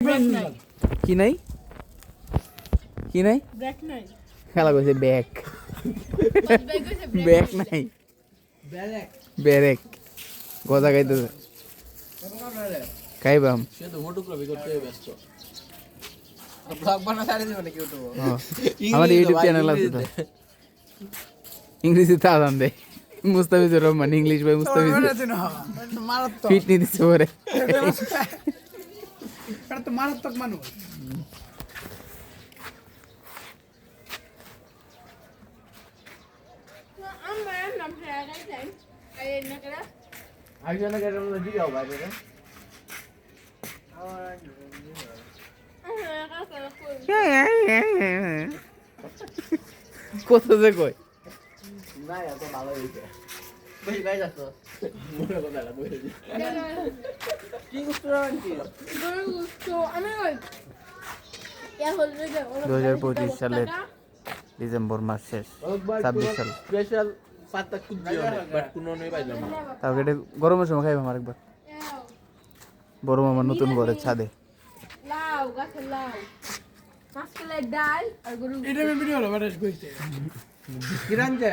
কি নাই কি নাই খেলা কইছে ব্যাগ ব্যাগ নাই ব্যারেক গজা খাইতেছে খাইবাম সে তো ফটোগ্রাফি করতে ব্যস্ত ব্লগ বানা ছাড়ি দিব নাকি ইউটিউব আমার ইউটিউব চ্যানেল আছে তো ইংরেজিতে আদান দেয় মুস্তাফিজুর রহমান ইংলিশ ভাই মুস্তাফিজুর ফিট নিয়ে দিচ্ছে পরে তো মারাত্মক মানুষ আইজনা কেটে মধ্যে দিও ভাই রে কত যে কই না এত ভালো হইছে বেশি গাই যাচ্ছে মনে কথা না বলে দি কি গুস্ত আনছি গরু গুস্ত আমি ওই ইয়া হলবে যে 2025 সালের ডিসেম্বর মাস শেষ 26 সাল স্পেশাল পাতা কুজিও বাট কোনো নই পাইলাম না তাও কেটে গরমের সময় খাইবাম আরেকবার বড় মামার নতুন ঘরের ছাদে লাউ গাছের লাউ মাছকলাই ডাল আর গরু এটা আমি ভিডিও হলো বাটাস কইতে কিরানছে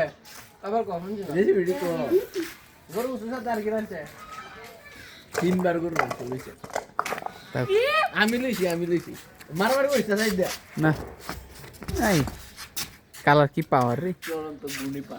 আবার কখন ছিল বেশি ভিডিও তো গরু সুসা তার কিরানছে তিনবার গরু মাংস লইছে আমি লইছি মারবার কইছ না দে না নাই কালার কি পাওয়ার রে চলন্ত গুনি পা